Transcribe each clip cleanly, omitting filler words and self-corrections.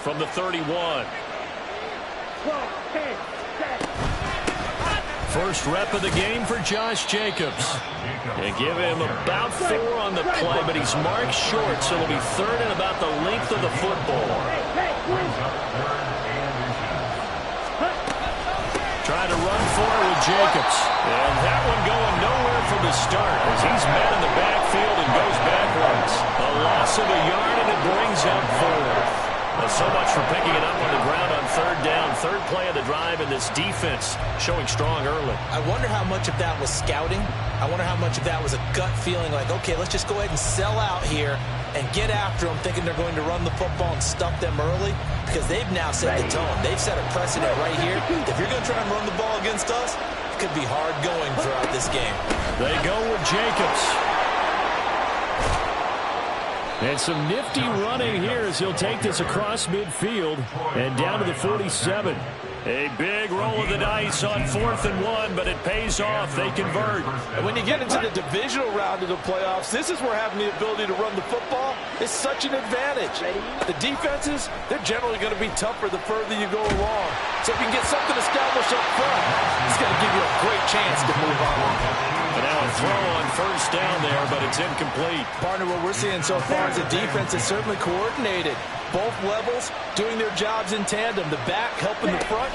from the 31. First rep of the game for Josh Jacobs. They give him about 4 on the play, but he's marked short, so it'll be third and about the length of the football. Trying to run for it with Jacobs. And that one going nowhere from the start as he's met in the backfield and goes backwards. A loss of a yard, and it brings up 4. So much for picking it up on the ground on third down. Third play of the drive, and this defense showing strong early. I wonder how much of that was scouting. I wonder how much of that was a gut feeling like, okay, let's just go ahead and sell out here and get after them, thinking they're going to run the football and stuff them early, because they've now set the tone. They've set a precedent right here. If you're going to try and run the ball against us, it could be hard going throughout this game. They go with Jacobs. And some nifty running here as he'll take this across midfield and down to the 47. A big roll of the dice on 4th and 1, but it pays off. They convert. And when you get into the divisional round of the playoffs, this is where having the ability to run the football is such an advantage. The defenses, they're generally going to be tougher the further you go along. So if you can get something established up front, it's going to give you a great chance to move on. And now a throw on first down there, but it's incomplete. Partner, what we're seeing so far is the defense is certainly coordinated. Both levels doing their jobs in tandem. The back helping the front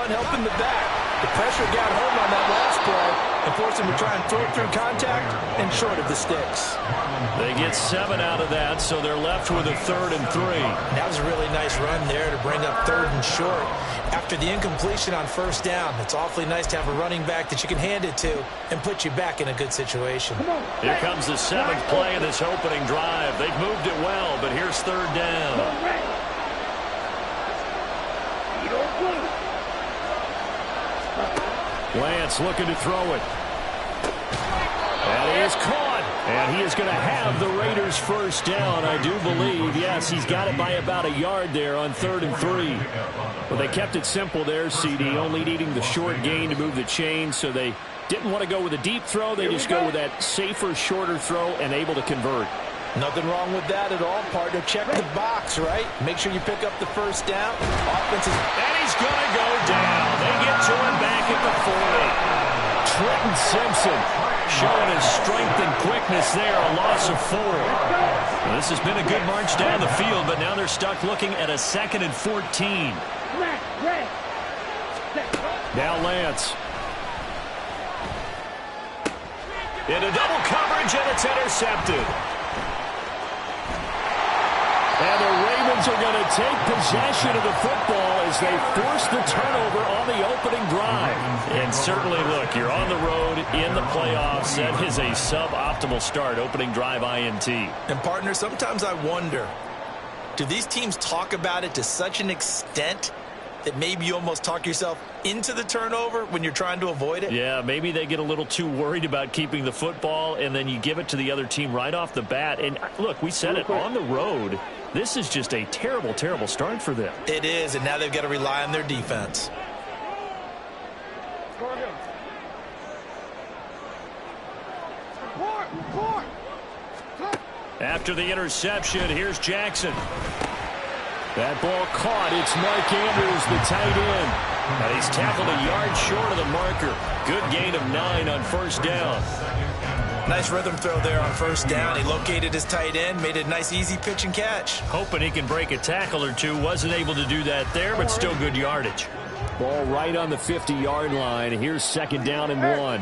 helping the back. The pressure got home on that last play and forced him to try and throw it through contact and short of the sticks. They get 7 out of that, so they're left with a 3rd and 3. That was a really nice run there to bring up 3rd and short. After the incompletion on first down, it's awfully nice to have a running back that you can hand it to and put you back in a good situation. Here comes the 7th play of this opening drive. They've moved it well, but here's 3rd down. Lance looking to throw it. And he is caught. And he is going to have the Raiders first down, I do believe. Yes, he's got it by about a yard there on 3rd and 3. Well, they kept it simple there, CD, only needing the short gain to move the chain, so they didn't want to go with a deep throw. They just go with that safer, shorter throw and able to convert. Nothing wrong with that at all, partner. Check the box, right? Make sure you pick up the first down. Offense is... And he's going to go down. They get to him back at the 40. Trenton Simpson showing his strength and quickness there, a loss of 4. Well, this has been a good march down the field, but now they're stuck looking at a 2nd and 14. Now Lance. Into double coverage, and it's intercepted. And the Ravens are going to take possession of the football as they force the turnover on the opening drive. And certainly, look, you're on the road in the playoffs. That is a suboptimal start, opening drive INT. And, partner, sometimes I wonder, do these teams talk about it to such an extent that maybe you almost talk yourself into the turnover when you're trying to avoid it? Yeah, maybe they get a little too worried about keeping the football, and then you give it to the other team right off the bat. And, look, we said it, on the road, this is just a terrible, terrible start for them. It is, and now they've got to rely on their defense. After the interception, here's Jackson. That ball caught. It's Mark Andrews, the tight end. And he's tackled a yard short of the marker. Good gain of 9 on first down. Nice rhythm throw there on first down. He located his tight end, made a nice easy pitch and catch. Hoping he can break a tackle or two. Wasn't able to do that there, but still good yardage. Ball right on the 50-yard line. Here's 2nd down and 1. On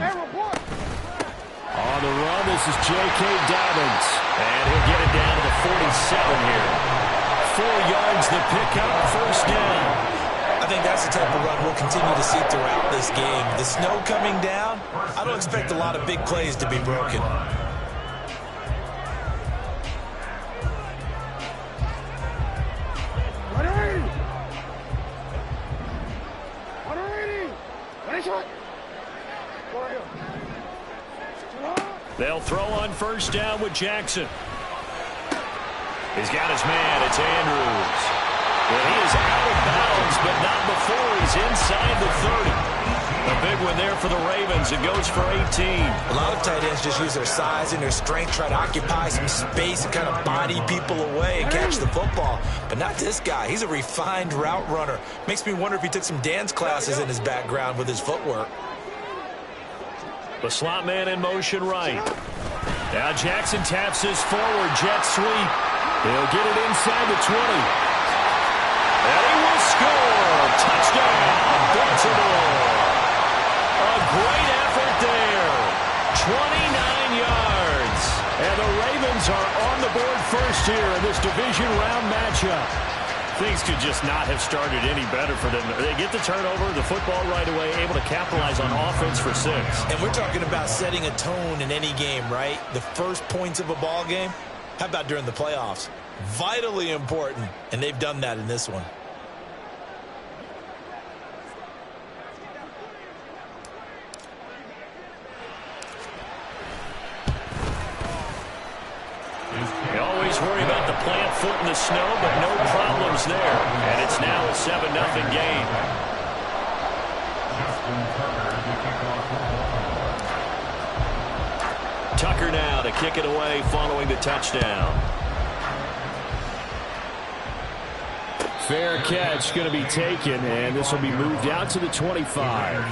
the run, this is J.K. Dobbins. And he'll get it down to the 47 here. 4 yards the pickup, first down. I think that's the type of run we'll continue to see throughout this game. The snow coming down, I don't expect a lot of big plays to be broken. They'll throw on first down with Jackson. He's got his man. It's Andrews. Well, he is out of bounds, but not before he's inside the 30. A big one there for the Ravens. It goes for 18. A lot of tight ends just use their size and their strength, try to occupy some space and kind of body people away and catch the football. But not this guy. He's a refined route runner. Makes me wonder if he took some dance classes in his background with his footwork. The slot man in motion right. Now Jackson taps his forward jet sweep. He'll get it inside the 20. And he will score. Touchdown, Baltimore. A great effort there. 29 yards. And the Ravens are on the board first here in this division round matchup. Things could just not have started any better for them. They get the turnover, the football right away, able to capitalize on offense for 6. And we're talking about setting a tone in any game, right? The first points of a ball game. How about during the playoffs? Vitally important, and they've done that in this one. You always worry about the plant foot in the snow, but no problems there. And it's now a 7-0 game. Tucker now to kick it away following the touchdown. Fair catch going to be taken, and this will be moved out to the 25.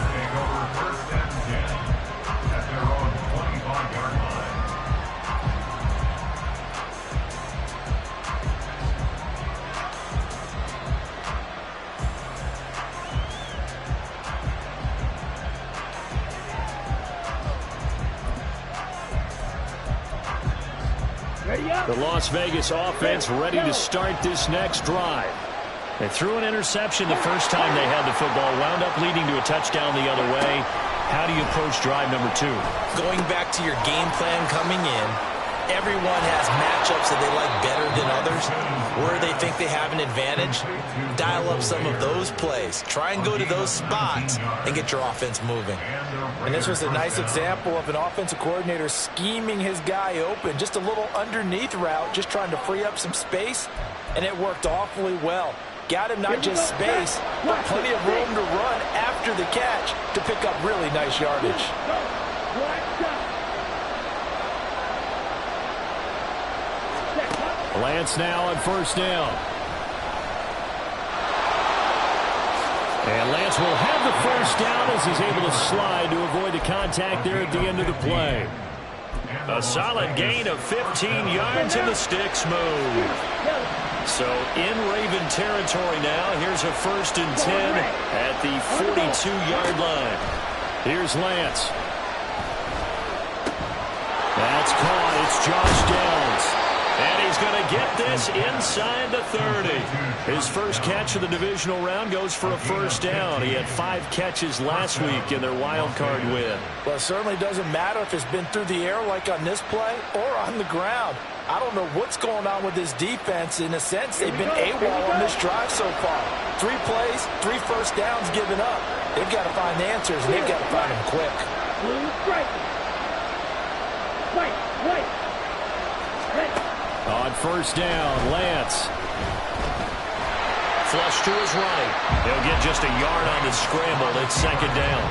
The Las Vegas offense ready to start this next drive. They threw an interception the first time they had the football, wound up leading to a touchdown the other way. How do you approach drive number 2? Going back to your game plan coming in, everyone has matchups that they like better than others. Where they think they have an advantage, dial up some of those plays. Try and go to those spots and get your offense moving. And this was a nice example of an offensive coordinator scheming his guy open. Just a little underneath route, just trying to free up some space, and it worked awfully well. Got him not just space, but plenty of room to run after the catch to pick up really nice yardage. Lance now on first down. And Lance will have the first down as he's able to slide to avoid the contact there at the end of the play. A solid gain of 15 yards and the sticks move. So in Raven territory now. Here's a 1st and 10 at the 42-yard line. Here's Lance. That's caught. It's Josh Downs. And he's going to get this inside the 30. His first catch of the divisional round goes for a first down. He had 5 catches last week in their wild card win. Well, it certainly doesn't matter if it's been through the air like on this play or on the ground. I don't know what's going on with this defense. In a sense, they've been AWOL on this drive so far. 3 plays, 3 first downs given up. They've got to find answers, and they've got to find them quick. On first down, Lance. Flush to his right. He'll get just a yard on the scramble. It's 2nd down.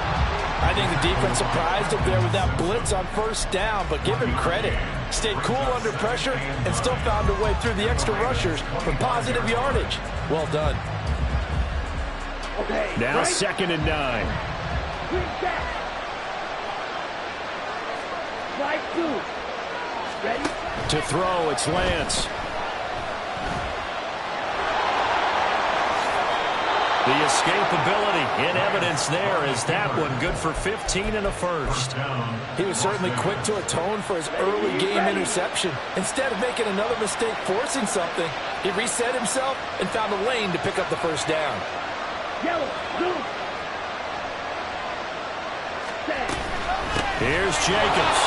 I think the defense surprised him there with that blitz on first down, but give him credit. Stayed cool under pressure and still found a way through the extra rushers for positive yardage. Well done. Now 2nd and 9. To throw, it's Lance. The escapability in evidence there is that one good for 15 and a first. He was certainly quick to atone for his early game interception. Instead of making another mistake forcing something, he reset himself and found a lane to pick up the first down. Here's Jacobs.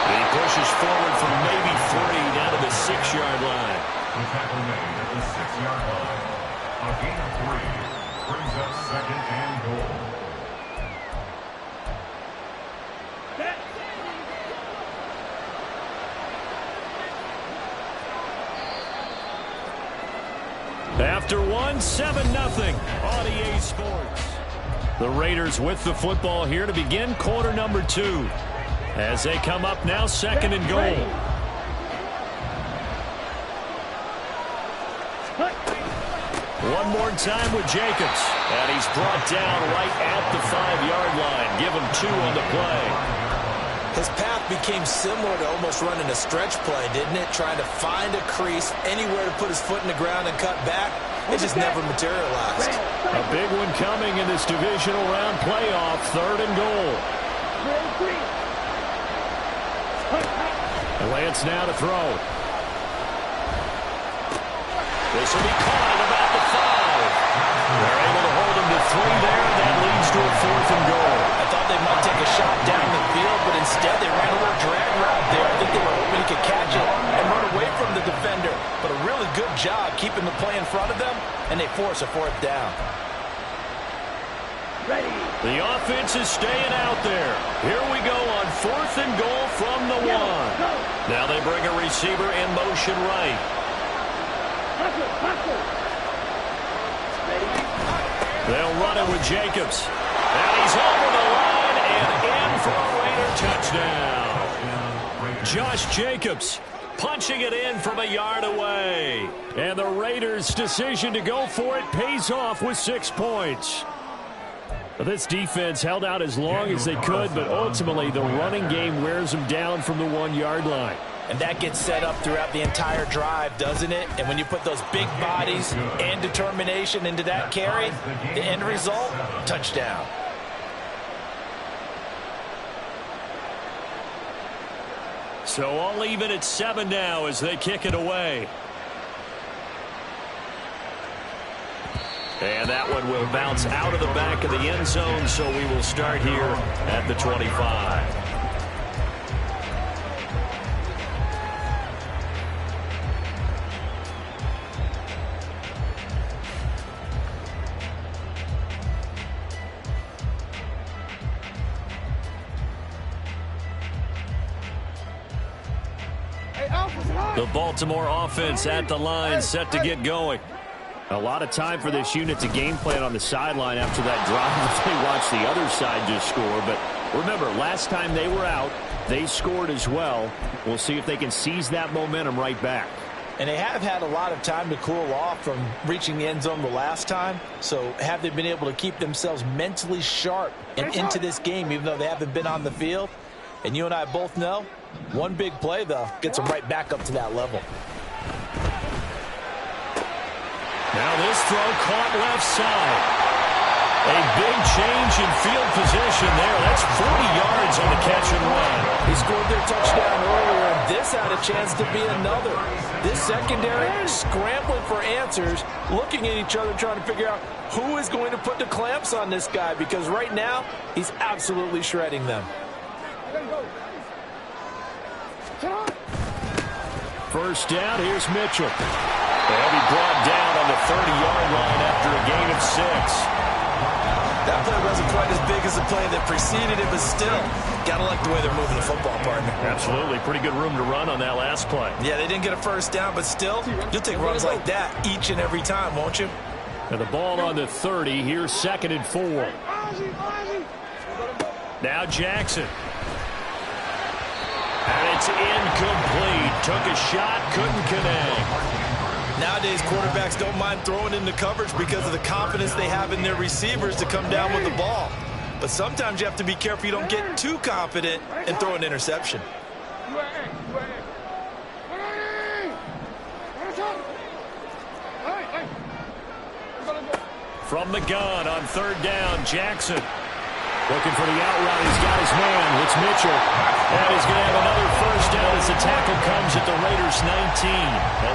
He pushes forward from maybe 3 down to the 6-yard line. The tackle made at the 6-yard line. A gain of 3 brings up 2nd and goal. After 1, 7-0 on EA Sports. The Raiders with the football here to begin quarter number 2. As they come up now, 2nd and goal. One more time with Jacobs. And he's brought down right at the 5-yard line. Give him 2 on the play. His path became similar to almost running a stretch play, didn't it? Trying to find a crease, anywhere to put his foot in the ground and cut back. It just never materialized. A big one coming in this divisional round playoff. 3rd and goal. Lance now to throw. This will be caught at about the 5. They're able to hold him to 3 there. That leads to a 4th and goal. I thought they might take a shot down the field, but instead they ran a little drag route there. I think they were hoping he could catch it and run away from the defender. But a really good job keeping the play in front of them, and they force a 4th down. The offense is staying out there. Here we go on 4th and goal from the 1. Now they bring a receiver in motion right. They'll run it with Jacobs. And he's over the line and in for a Raider touchdown. Josh Jacobs punching it in from a yard away. And the Raiders' decision to go for it pays off with 6 points. This defense held out as long as they could, but ultimately the running game wears them down from the 1-yard line. And that gets set up throughout the entire drive, doesn't it? And when you put those big bodies and determination into that carry, the end result, touchdown. So all even at 7 now as they kick it away. And that one will bounce out of the back of the end zone, so we will start here at the 25. The Baltimore offense at the line, set to get going. A lot of time for this unit to game plan on the sideline after that drive. They watched the other side just score. But remember, last time they were out, they scored as well. We'll see if they can seize that momentum right back. And they have had a lot of time to cool off from reaching the end zone the last time. So have they been able to keep themselves mentally sharp and into this game, even though they haven't been on the field? And you and I both know, one big play, though, gets them right back up to that level. Now this throw caught left side. A big change in field position there. That's 40 yards on the catch and run. He scored their touchdown earlier, and this had a chance to be another. This secondary scrambling for answers, looking at each other, trying to figure out who is going to put the clamps on this guy, because right now he's absolutely shredding them. First down, here's Mitchell. They'll be brought down on the 30-yard line after a gain of 6. That play wasn't quite as big as the play that preceded it, but still, got to like the way they're moving the football, partner. Absolutely. Pretty good room to run on that last play. Yeah, they didn't get a first down, but still, you'll take runs like that each and every time, won't you? And the ball on the 30. Here's 2nd and 4. Now Jackson. And it's incomplete. Took a shot, couldn't connect. Nowadays, quarterbacks don't mind throwing into coverage because of the confidence they have in their receivers to come down with the ball. But sometimes you have to be careful you don't get too confident and throw an interception. From the gun on 3rd down, Jackson. Looking for the out route. He's got his man. It's Mitchell. And he's going to have another first down as the tackle comes at the Raiders' 19.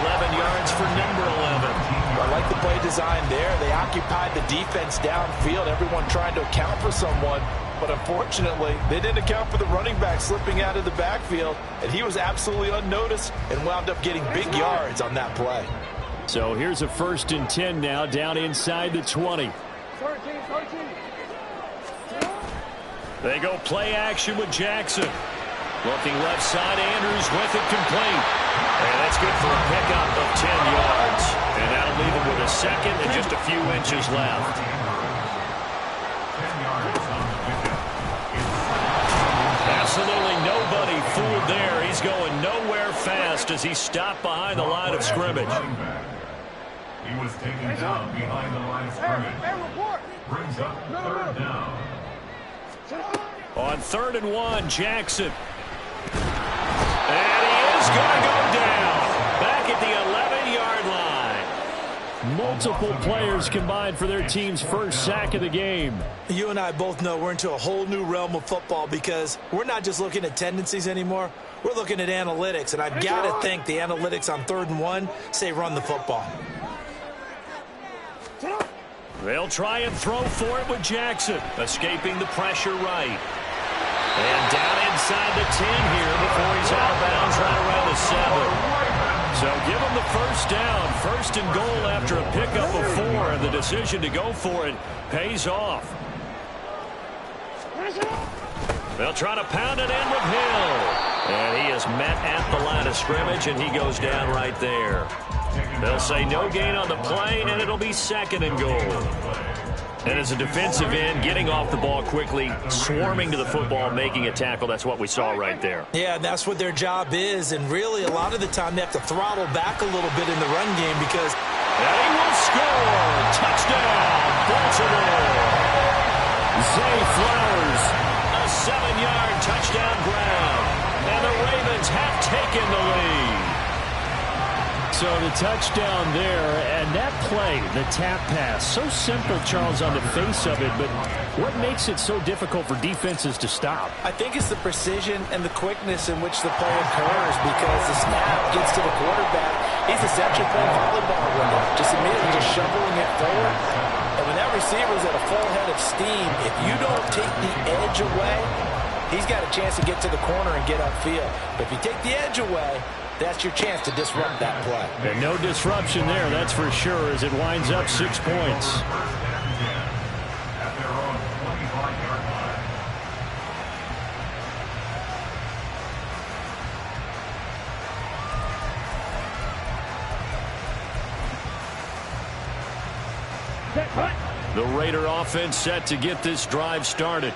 11 yards for number 11. I like the play design there. They occupied the defense downfield, everyone trying to account for someone. But unfortunately, they didn't account for the running back slipping out of the backfield. And he was absolutely unnoticed and wound up getting big yards on that play. So here's a 1st and 10 now down inside the 20. They go play action with Jackson. Looking left side, Andrews with it complete. And that's good for a pickup of 10 yards. And that'll leave him with a 2nd and just a few inches left. 10 yards on the pickup. Absolutely nobody fooled there. He's going nowhere fast as he stopped behind the line of scrimmage. He was taken down behind the line of scrimmage. Brings up 3rd down. On 3rd and 1, Jackson. And he is going to go down. Back at the 11-yard line. Multiple players combined for their team's first sack of the game. You and I both know we're into a whole new realm of football because we're not just looking at tendencies anymore. We're looking at analytics, and I've got to think the analytics on 3rd and 1 say run the football. They'll try and throw for it with Jackson, escaping the pressure right. And down inside the 10 here before he's out of bounds right around the 7. So give him the first down, 1st and goal after a pickup of 4, and the decision to go for it pays off. They'll try to pound it in with Hill. And he is met at the line of scrimmage, and he goes down right there. They'll say no gain on the play, and it'll be 2nd and goal. And as a defensive end, getting off the ball quickly, swarming to the football, making a tackle, that's what we saw right there. Yeah, that's what their job is, and really a lot of the time they have to throttle back a little bit in the run game because... And he will score! Touchdown, Baltimore! Zay Flowers, a 7-yard touchdown grab, and the Ravens have taken the lead. So the touchdown there, and that play, the tap pass, so simple, Charles, on the face of it, but what makes it so difficult for defenses to stop? I think it's the precision and the quickness in which the play occurs because the snap gets to the quarterback. He's essentially playing volleyball with it, just immediately just shoveling it forward. And when that receiver's at a full head of steam, if you don't take the edge away, he's got a chance to get to the corner and get upfield. But if you take the edge away, that's your chance to disrupt that play. And no disruption there, that's for sure, as it winds up 6 points. At their own 25-yard line. The Raider offense set to get this drive started.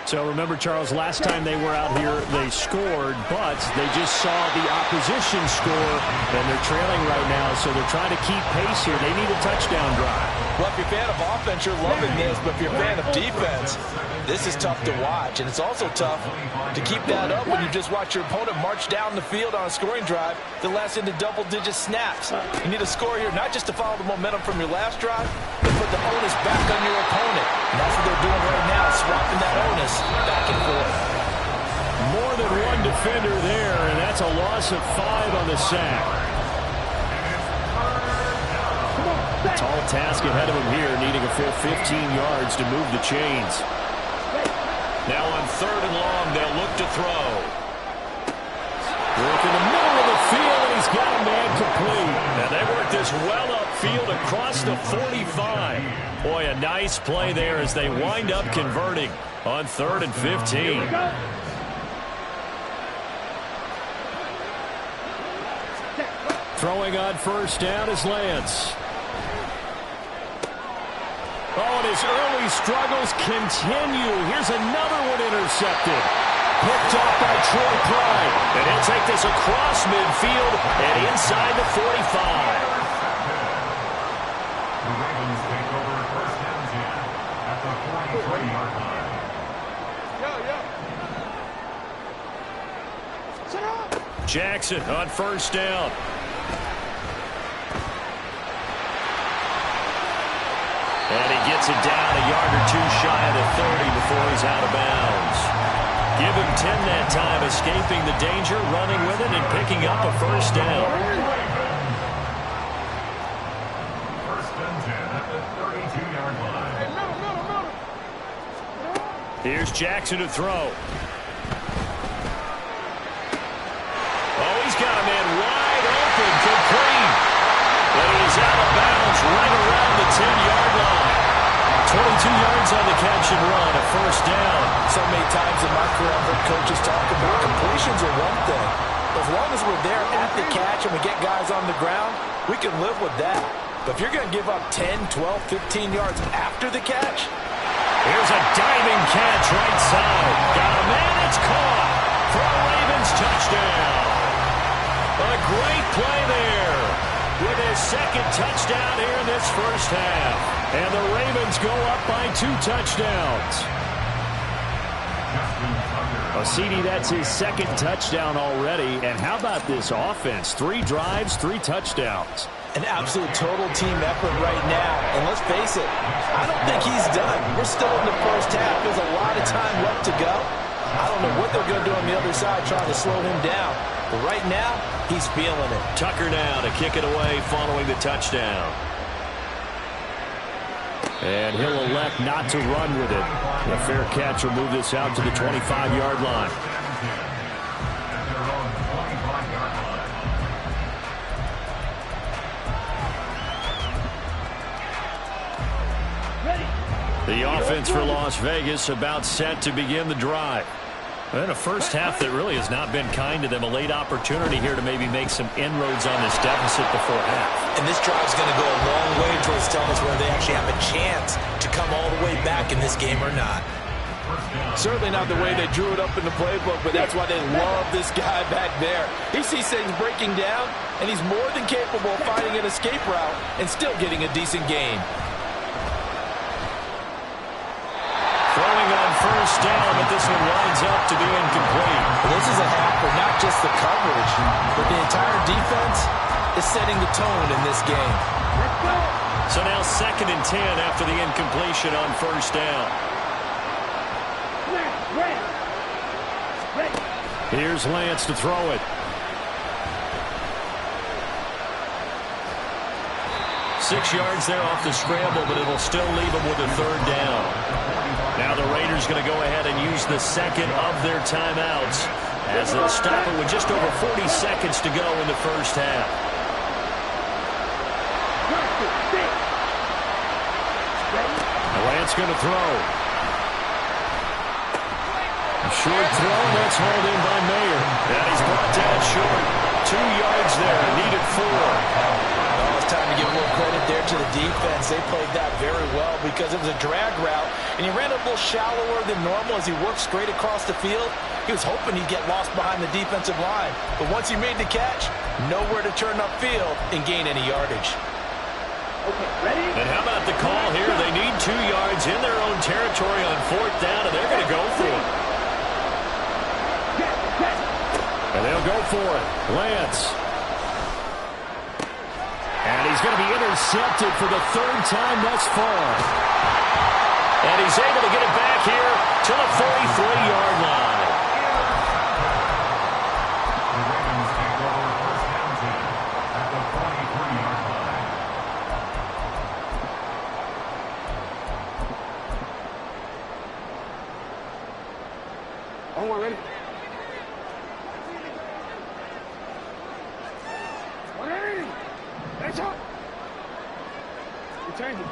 So remember, Charles, last time they were out here, they scored, but they just saw the opposition score, and they're trailing right now, so they're trying to keep pace here. They need a touchdown drive. Well, if you're a fan of offense, you're loving this, but if you're a fan of defense, this is tough to watch, and it's also tough to keep that up when you just watch your opponent march down the field on a scoring drive that lasts into double-digit snaps. You need a score here, not just to follow the momentum from your last drive, but put the onus back on your opponent. And that's what they're doing right now, swapping that onus back and forth. More than one defender there, and that's a loss of 5 on the sack. Tall task ahead of him here, needing a full 15 yards to move the chains. Now on 3rd and long, they'll look to throw. Work in the middle of the field, and he's got a man complete. And they work this well upfield across the 45. Boy, a nice play there as they wind up converting on 3rd and 15. Throwing on 1st down is Lance. Oh, and his early struggles continue. Here's another one intercepted. Picked off by Troy Pride. And he'll take this across midfield and inside the 45. The Ravens take over 1st and 10 at the 43-yard line. Jackson on 1st down. And he gets it down a yard or 2 shy of the 30 before he's out of bounds. Give him 10 that time, escaping the danger, running with it, and picking up a 1st down. 1st and 10 at the 32-yard line. Here's Jackson to throw. Oh, he's got a man wide open, complete. But he's out of bounds right around the 10-yard line. 22 yards on the catch and run, a 1st down. So many times in my career, I've heard coaches talk about completions are one thing. As long as we're there at the catch and we get guys on the ground, we can live with that. But if you're going to give up 10, 12, 15 yards after the catch, Here's a diving catch right side. Got a man, it's caught for a Ravens touchdown. A great play there with his second touchdown here in this first half. And the Ravens go up by 2 touchdowns. CD, that's his second touchdown already. And how about this offense? 3 drives, 3 touchdowns. An absolute total team effort right now. And let's face it, I don't think he's done. We're still in the first half. There's a lot of time left to go. I don't know what they're going to do on the other side trying to slow him down. But right now, he's feeling it. Tucker now to kick it away following the touchdown. And he'll elect not to run with it. A fair catch will move this out to the 25-yard line. The offense for Las Vegas about set to begin the drive. And a first half that really has not been kind to them. A late opportunity here to maybe make some inroads on this deficit before half. And this drive's going to go a long way towards telling us whether they actually have a chance to come all the way back in this game or not. Certainly not the way they drew it up in the playbook, but that's why they love this guy back there. He sees things breaking down, and he's more than capable of finding an escape route and still getting a decent gain. Throwing on first down, but this one winds up to be incomplete. Well, this is a half for not just the coverage, but the entire defense is setting the tone in this game. So now 2nd and 10 after the incompletion on first down. Here's Lance to throw it. 6 yards there off the scramble, but it'll still leave him with a 3rd down. Now the Raiders going to go ahead and use the second of their timeouts as they'll stop it with just over 40 seconds to go in the first half. Lance going to throw. A short throw, that's hauled in by Mayer. And he's brought down short. 2 yards there, needed 4. Well, it's time to give a little credit there to the defense. They played that very well because it was a drag route, and he ran a little shallower than normal as he worked straight across the field. He was hoping he'd get lost behind the defensive line. But once he made the catch, nowhere to turn upfield and gain any yardage. Okay, ready? And how about the call here? They need 2 yards in their own territory on 4th down, and they're going to go for it. And they'll go for it. Lance. And he's going to be intercepted for the 3rd time thus far. And he's able to get it back here to the 43-yard line. The Ravens take over first down team at the 43-yard line. Oh, we're ready. That's up. We're changing.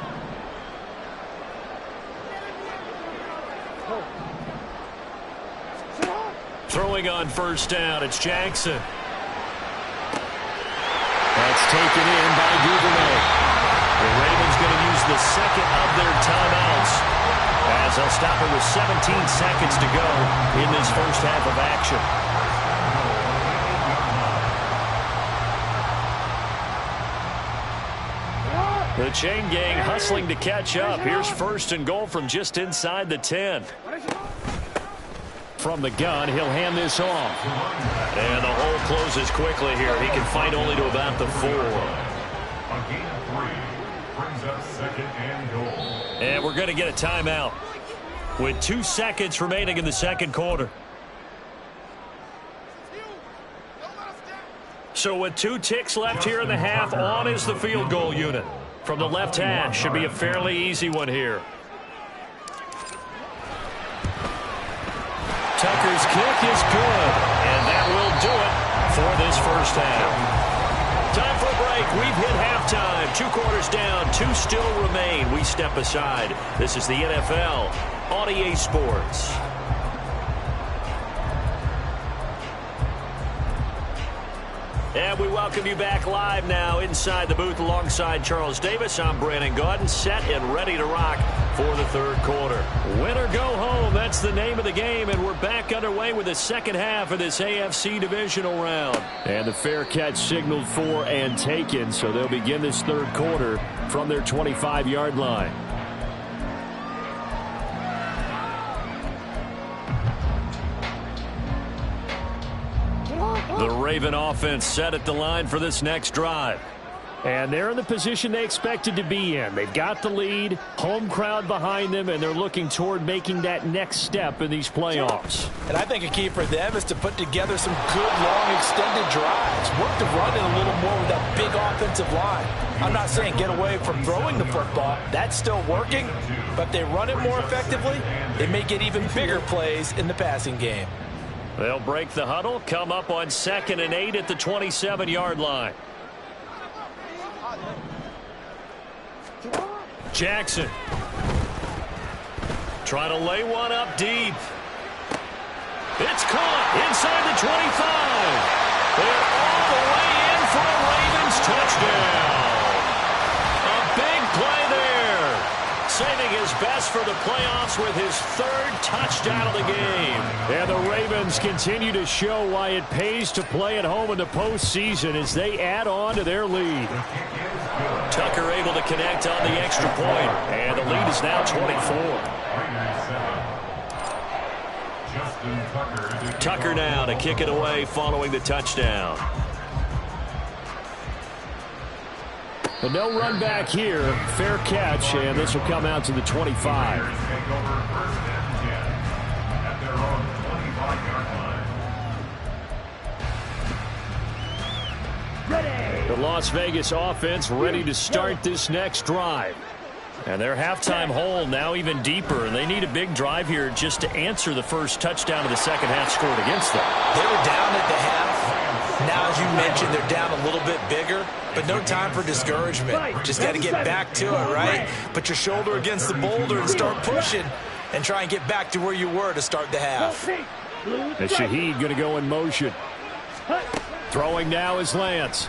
Throwing on first down, it's Jackson. That's taken in by Duvernay. The Ravens going to use the second of their timeouts as they'll stop it with 17 seconds to go in this first half of action. The chain gang hustling to catch up. Here's 1st and goal from just inside the 10. From the gun, he'll hand this off. And the hole closes quickly here. He can fight only to about the 4. A gain of 3 brings up 2nd and goal. And we're going to get a timeout with 2 seconds remaining in the 2nd quarter. So with 2 ticks left here in the half, on is the field goal unit. From the left hash, should be a fairly easy one here. Tucker's kick is good, and that will do it for this first half. Time for a break. We've hit halftime. 2 quarters down, 2 still remain. We step aside. This is the NFL on EA Sports. And we welcome you back live now inside the booth alongside Charles Davis. I'm Brandon Gaudin, set and ready to rock for the third quarter. Win or go home, that's the name of the game, and we're back underway with the second half of this AFC divisional round. And the fair catch signaled for and taken, so they'll begin this third quarter from their 25-yard line. The Raven offense set at the line for this next drive. And they're in the position they expected to be in. They've got the lead, home crowd behind them, and they're looking toward making that next step in these playoffs. And I think a key for them is to put together some good, long, extended drives. Work the run in a little more with that big offensive line. I'm not saying get away from throwing the football. That's still working. But if they run it more effectively, they may get even bigger plays in the passing game. They'll break the huddle, come up on 2nd and 8 at the 27-yard line. Jackson. Try to lay one up deep. It's caught inside the 25. They're all the way in for a Ravens touchdown. A big play there. Saving his best for the playoffs with his third touchdown of the game. And the Ravens continue to show why it pays to play at home in the postseason as they add on to their lead. Tucker able to connect on the extra point. And the lead is now 24. Tucker now to kick it away following the touchdown. But no run back here. Fair catch, and this will come out to the 25. The Las Vegas offense ready to start this next drive. And their halftime hole now even deeper, and they need a big drive here just to answer the first touchdown of the second half scored against them. They were down at the half. Now, as you mentioned, they're down a little bit bigger, but no time for discouragement. Just got to get back to it, right? Put your shoulder against the boulder and start pushing and try and get back to where you were to start the half. And Shaheed going to go in motion. Throwing now is Lance.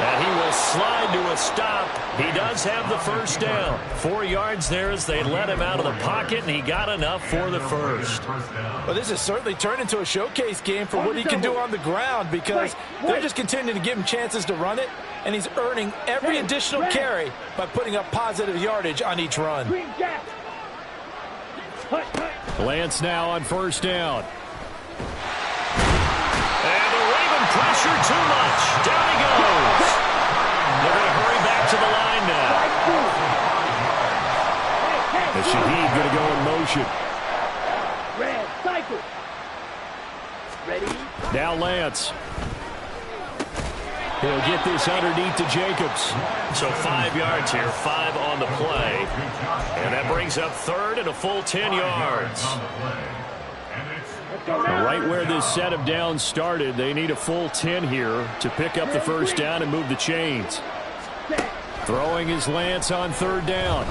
And he will slide to a stop. He does have the first down. 4 yards there as they let him out of the pocket, and he got enough for the first. Well, this has certainly turned into a showcase game for what he can do on the ground because they're just continuing to give him chances to run it, and he's earning every additional carry by putting up positive yardage on each run. Lance now on first down. And the Raven pressure too much. Down he goes. They're going to hurry back to the line now. And Shaheed going to go in motion. Red cycle. Ready? Now Lance. He'll get this underneath to Jacobs. So 5 yards here, 5 on the play. And that brings up third and a full 10 yards. Right where this set of downs started, they need a full 10 here to pick up the first down and move the chains. Throwing his Lance on third down.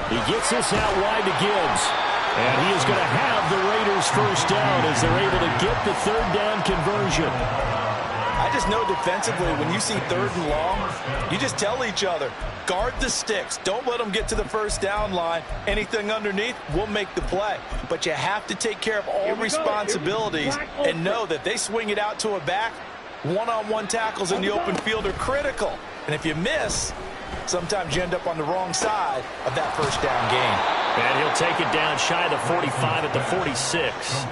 He gets this out wide to Gibbs. And he is going to have the Raiders first down as they're able to get the third down conversion. I just know defensively, when you see third and long, you just tell each other, guard the sticks. Don't let them get to the first down line. Anything underneath will make the play. But you have to take care of all responsibilities and know that they swing it out to a back. One-on-one tackles in the open field are critical. And if you miss, sometimes you end up on the wrong side of that first down gain. And he'll take it down shy of the 45 at the 46.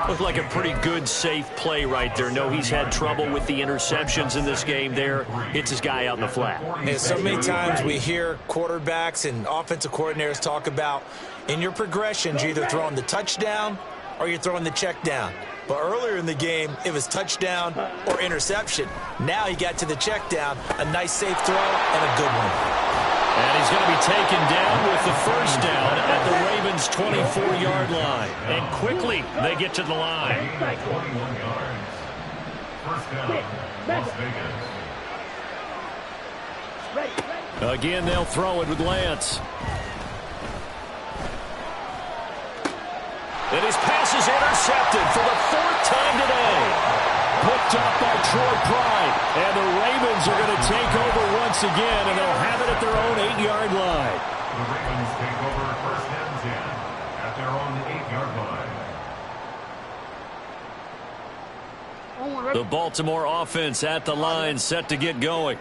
Looked like a pretty good, safe play right there. No, he's had trouble with the interceptions in this game there. Hits his guy out in the flat. And so many times we hear quarterbacks and offensive coordinators talk about in your progressions, you're either throwing the touchdown or you're throwing the check down. But earlier in the game, it was touchdown or interception. Now he got to the check down, a nice safe throw and a good one. And he's going to be taken down with the first down at the Ravens' 24-yard line. And quickly, they get to the line. 21 yards. First down, Las Vegas. Again, they'll throw it with Lance. And his pass is is intercepted for the 4th time today. Picked up by Troy Pride. And the Ravens are going to take over once again, and they'll have it at their own 8-yard line. The Ravens take over 1st and 10 at their own 8-yard line. The Baltimore offense at the line, set to get going.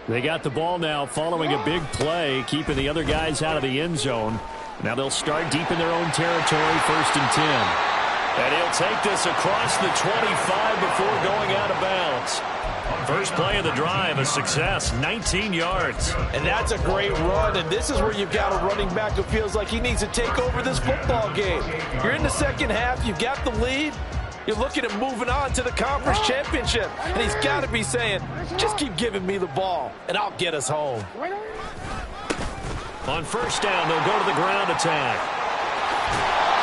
They got the ball now following a big play, keeping the other guys out of the end zone. Now they'll start deep in their own territory, 1st and 10. And he'll take this across the 25 before going out of bounds. First play of the drive, a success, 19 yards. And that's a great run, and this is where you've got a running back who feels like he needs to take over this football game. You're in the second half, you've got the lead. You're looking at moving on to the conference championship. And he's got to be saying, just keep giving me the ball, and I'll get us home. On 1st down, they'll go to the ground attack.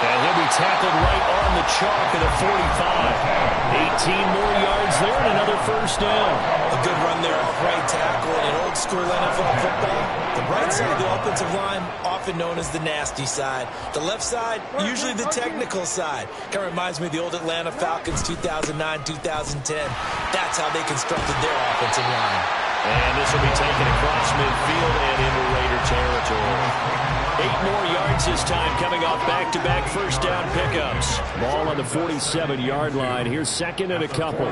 And he'll be tackled right on the chalk at the 45. 18 more yards there and another 1st down. A good run there off right tackle in old school NFL football. The right side of the offensive line, often known as the nasty side. The left side, usually the technical side. Kind of reminds me of the old Atlanta Falcons 2009-2010. That's how they constructed their offensive line. And this will be taken across midfield and into Raider territory. 8 more yards this time, coming off back-to-back 1st down pickups. Ball on the 47-yard line. Here's 2nd and a couple.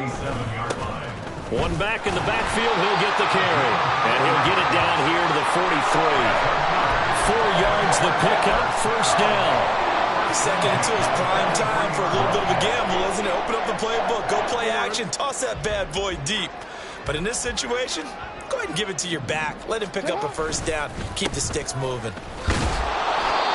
One back in the backfield, he'll get the carry. And he'll get it down here to the 43. 4 yards the pickup, 1st down. 2nd and 2 is prime time for a little bit of a gamble, isn't it? Open up the playbook, go play action, toss that bad boy deep. But in this situation, go ahead and give it to your back. Let him pick up a 1st down. Keep the sticks moving.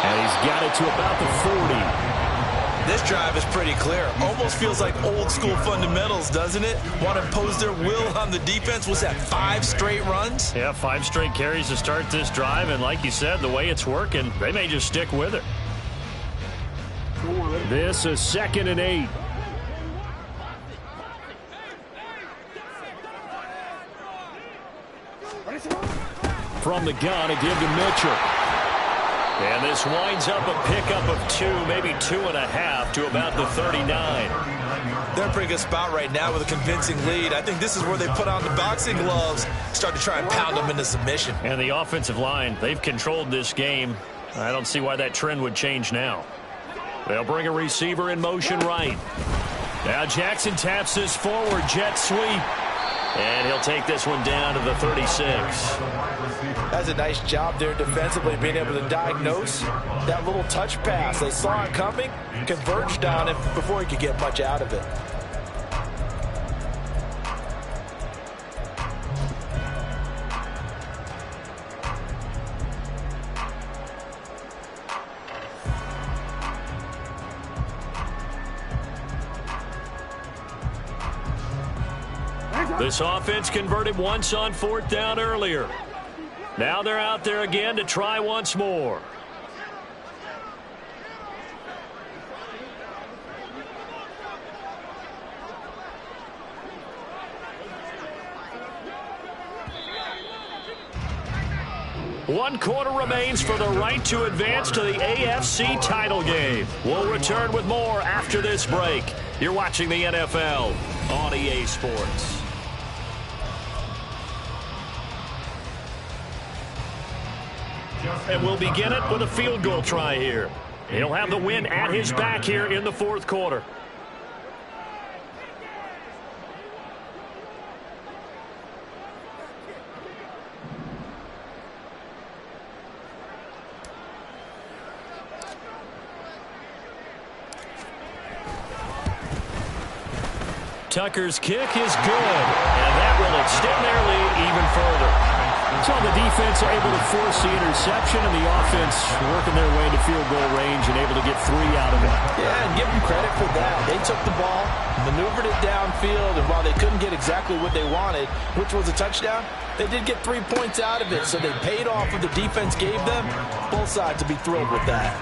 And he's got it to about the 40. This drive is pretty clear. Almost feels like old school fundamentals, doesn't it? Want to impose their will on the defense. Was that 5 straight runs? Yeah, 5 straight carries to start this drive. And like you said, the way it's working, they may just stick with it. This is 2nd and 8. From the gun, a give to Mitchell. And this winds up a pickup of 2, maybe 2.5 to about the 39. They're in a pretty good spot right now with a convincing lead. I think this is where they put on the boxing gloves, start to try and pound them into submission. And the offensive line, they've controlled this game. I don't see why that trend would change now. They'll bring a receiver in motion right. Now Jackson taps this forward, jet sweep. And he'll take this one down to the 36. That's a nice job there defensively, being able to diagnose that little touch pass. They saw it coming, converged on him before he could get much out of it. This offense converted once on 4th down earlier. Now they're out there again to try once more. One quarter remains for the right to advance to the AFC title game. We'll return with more after this break. You're watching the NFL on EA Sports. And we'll begin it with a field goal try here. He'll have the win at his back here in the 4th quarter. Tucker's kick is good, and that will extend their lead even further. So the defense able to force the interception, and the offense working their way into field goal range and able to get 3 out of it. Yeah, and give them credit for that. They took the ball, maneuvered it downfield, and while they couldn't get exactly what they wanted, which was a touchdown, they did get 3 points out of it, so they paid off what the defense gave them. Both sides to be thrilled with that.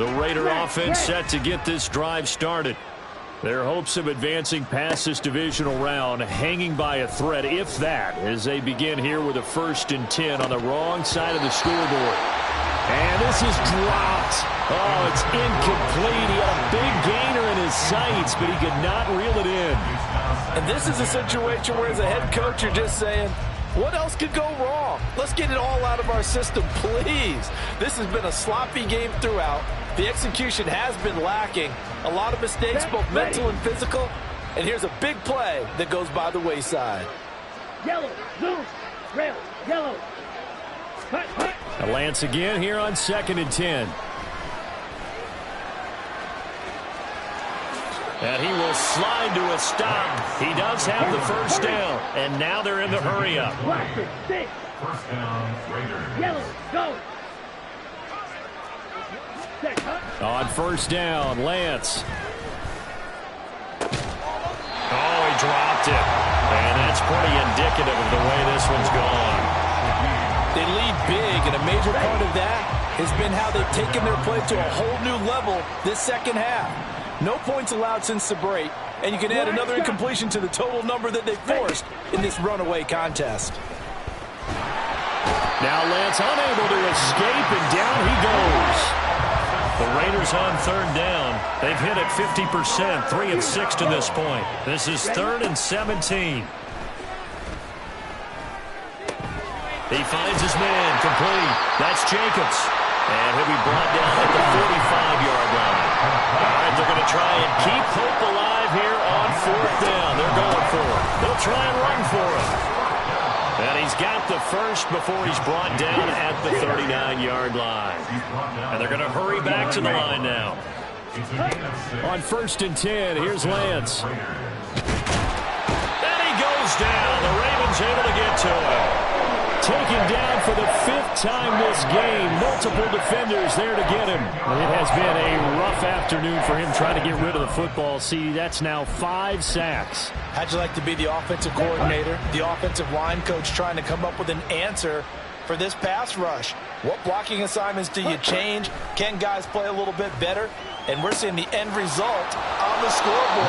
The Raider offense set to get this drive started. Their hopes of advancing past this divisional round hanging by a thread, if that, as they begin here with a 1st and 10 on the wrong side of the scoreboard. And this is dropped. Oh, it's incomplete. He had a big gainer in his sights, but he could not reel it in. And this is a situation where, as a head coach, you're just saying, what else could go wrong? Let's get it all out of our system, please. This has been a sloppy game throughout. The execution has been lacking. A lot of mistakes, both mental and physical. And here's a big play that goes by the wayside. Yellow, blue, red, yellow. Hut, hut. Now Lance again here on 2nd and 10. And he will slide to a stop. He does have the 1st down. And now they're in the hurry-up. Blaster, 6. 1st down, Raiders. Yellow, go. Set, hut. On 1st down, Lance. Oh, he dropped it. And that's pretty indicative of the way this one's gone. They lead big, and a major part of that has been how they've taken their play to a whole new level this 2nd half. No points allowed since the break, and you can add another incompletion to the total number that they forced in this runaway contest. Now Lance unable to escape, and down he goes. The Raiders on 3rd down. They've hit it 50%, 3 of 6 to this point. This is 3rd and 17. He finds his man, complete. That's Jacobs. And he'll be brought down at the 45-yard line. All right, they're going to try and keep hope alive here on 4th down. They're going for it. They'll try and run for it. And he's got the 1st before he's brought down at the 39-yard line. And they're going to hurry back to the line now. On 1st and 10, here's Lance. And he goes down. The Ravens able to get to him. Taken down for the 5th time this game. Multiple defenders there to get him. It has been a rough afternoon for him trying to get rid of the football. See, that's now 5 sacks. How'd you like to be the offensive coordinator, the offensive line coach trying to come up with an answer for this pass rush? What blocking assignments do you change? Can guys play a little bit better? And we're seeing the end result on the scoreboard.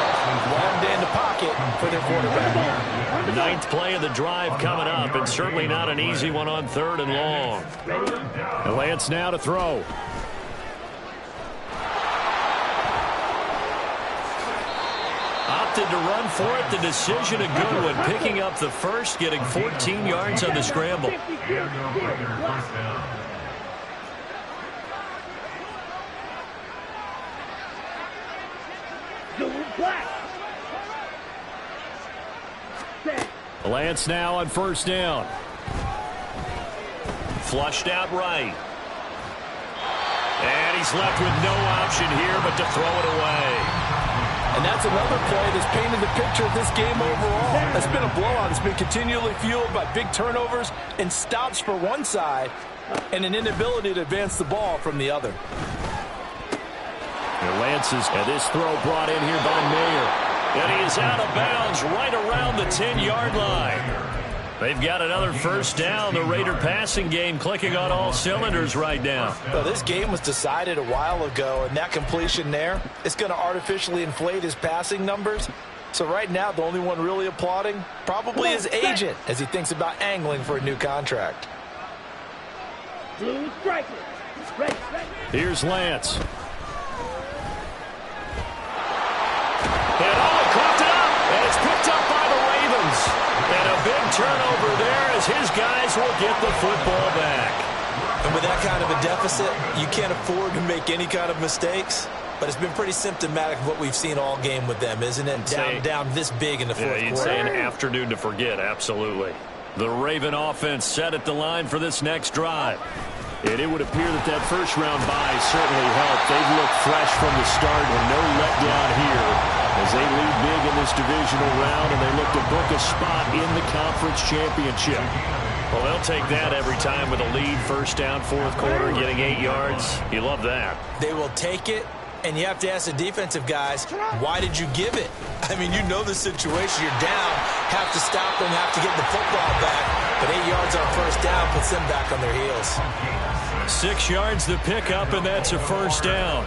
Long day in the pocket for their quarterback. 9th play of the drive coming up, and certainly not an easy one on 3rd and long. And Lance now to throw. Opted to run for it. The decision a good one. Picking up the 1st, getting 14 yards on the scramble. Black. Lance now on 1st down. Flushed out right. And he's left with no option here but to throw it away. And that's another play that's painted the picture of this game overall. It's been a blowout. It's been continually fueled by big turnovers and stops for one side and an inability to advance the ball from the other. And Lance's, and this throw brought in here by Mayer. And he is out of bounds right around the 10-yard line. They've got another 1st down. The Raider passing game clicking on all cylinders right now. Well, this game was decided a while ago, and that completion there is going to artificially inflate his passing numbers. So right now, the only one really applauding probably his agent as he thinks about angling for a new contract. Blue striker. Red. Here's Lance. And coughed it up, and it's picked up by the Ravens. And a big turnover there as his guys will get the football back. And with that kind of a deficit, you can't afford to make any kind of mistakes. But it's been pretty symptomatic of what we've seen all game with them, isn't it? Down this big in the 4th quarter. You'd say an afternoon to forget, absolutely. The Raven offense set at the line for this next drive. And it would appear that first-round bye certainly helped. They've looked fresh from the start with no letdown here as they lead big in this divisional round, and they look to book a spot in the conference championship. Well, they'll take that every time with a lead, 1st down, 4th quarter, getting 8 yards. You love that. They will take it, and you have to ask the defensive guys, why did you give it? I mean, you know the situation. You're down, have to stop them, have to get the football back. But 8 yards on 1st down puts them back on their heels. 6 yards the pickup, and that's a first down.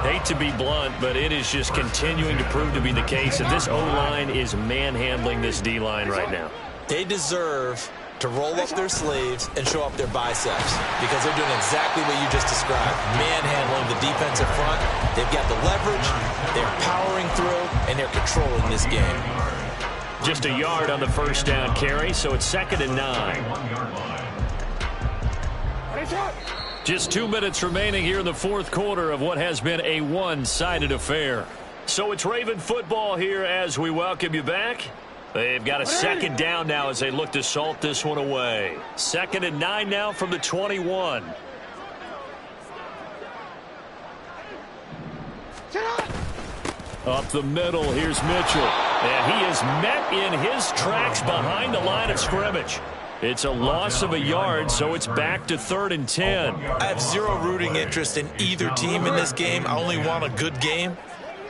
Hate to be blunt, but it is just continuing to prove to be the case that this O-line is manhandling this D-line right now. They deserve to roll up their sleeves and show up their biceps because they're doing exactly what you just described, manhandling the defensive front. They've got the leverage, they're powering through, and they're controlling this game. Just a yard on the first down carry, so it's 2nd and 9. Just 2 minutes remaining here in the fourth quarter of what has been a one-sided affair. So it's Raven football here as we welcome you back. They've got a 2nd down now as they look to salt this one away. 2nd and 9 now from the 21. Up the middle, here's Mitchell. And he is met in his tracks behind the line of scrimmage. It's a loss of a yard, so it's back to 3rd and 10. I have zero rooting interest in either team in this game. I only want a good game.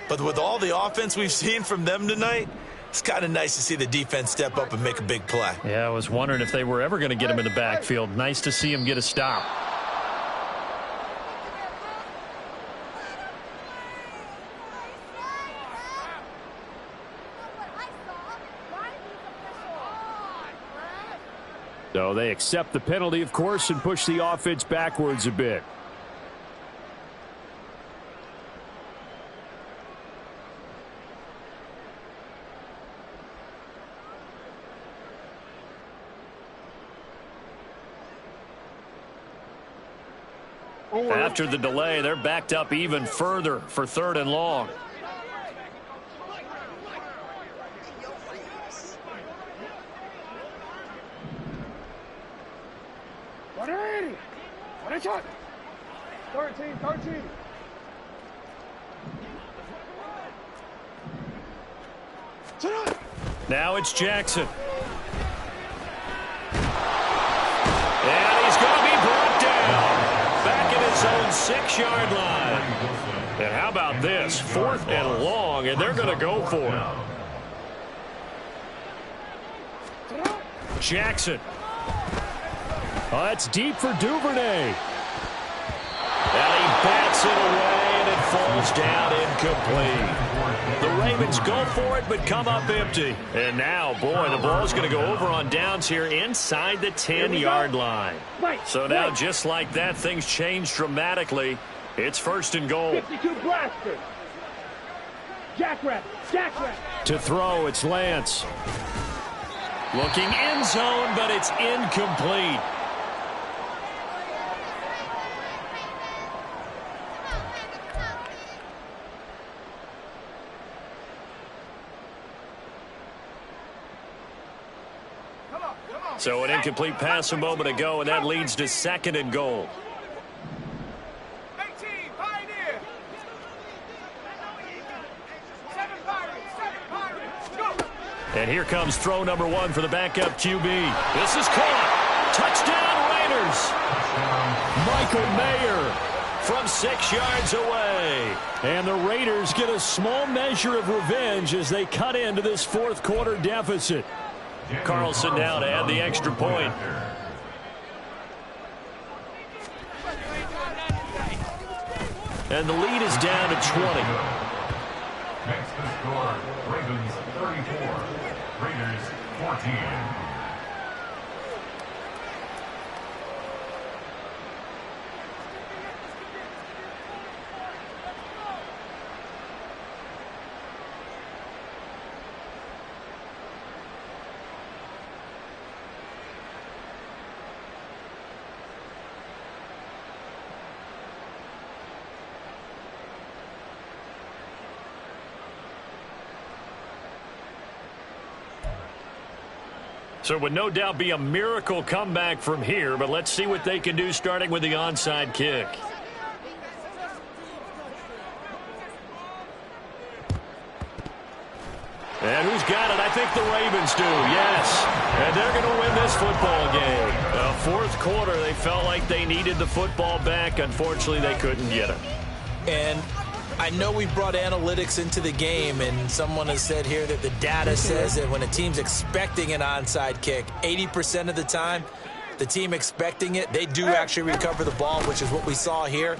But with all the offense we've seen from them tonight, it's kind of nice to see the defense step up and make a big play. Yeah, I was wondering if they were ever going to get him in the backfield. Nice to see him get a stop. So they accept the penalty, of course, and push the offense backwards a bit. After the delay, they're backed up even further for 3rd and long. What 13. Now it's Jackson. And he's going to be brought down. Back in his own 6-yard line. And how about this? 4th and long, and they're going to go for it. Jackson. Oh, that's deep for Duvernay. And he bats it away, and it falls down incomplete. The Ravens go for it, but come up empty. And now, boy, the ball's going to go over on downs here inside the 10-yard line. So now, just like that, things change dramatically. It's 1st and goal. 52 blaster. Jackrabbit. To throw, it's Lance. Looking end zone, but it's incomplete. So an incomplete pass a moment ago, and that leads to 2nd and goal. 18, Pioneer. 7 Pirates, go. And here comes throw number 1 for the backup QB. This is caught. Touchdown Raiders. Michael Mayer from 6 yards away. And the Raiders get a small measure of revenge as they cut into this fourth quarter deficit. Carlson now to add the extra point. And the lead is down to 20. Next to score, Ravens 34, Raiders 14. So it would no doubt be a miracle comeback from here, but let's see what they can do starting with the onside kick. And who's got it? I think the Ravens do, yes. And they're going to win this football game. Fourth quarter, they felt like they needed the football back. Unfortunately, they couldn't get it. And I know we brought analytics into the game, and someone has said here that the data says that when a team's expecting an onside kick, 80% of the time, the team expecting it, they do actually recover the ball, which is what we saw here.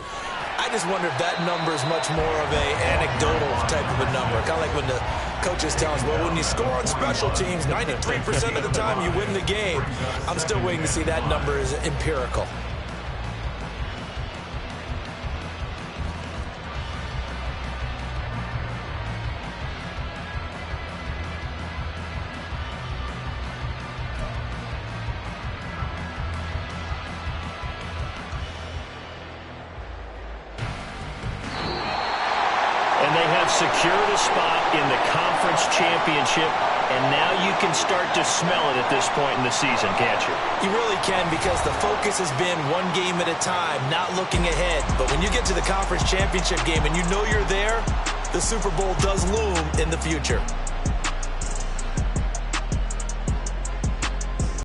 I just wonder if that number is much more of a anecdotal type of a number. Kind of like when the coaches tell us, well, when you score on special teams, 93% of the time you win the game. I'm still waiting to see that number is empirical. Secured a spot in the conference championship, and now you can start to smell it at this point in the season, can't you? You really can, because the focus has been one game at a time, not looking ahead. But when you get to the conference championship game and you know you're there, the Super Bowl does loom in the future.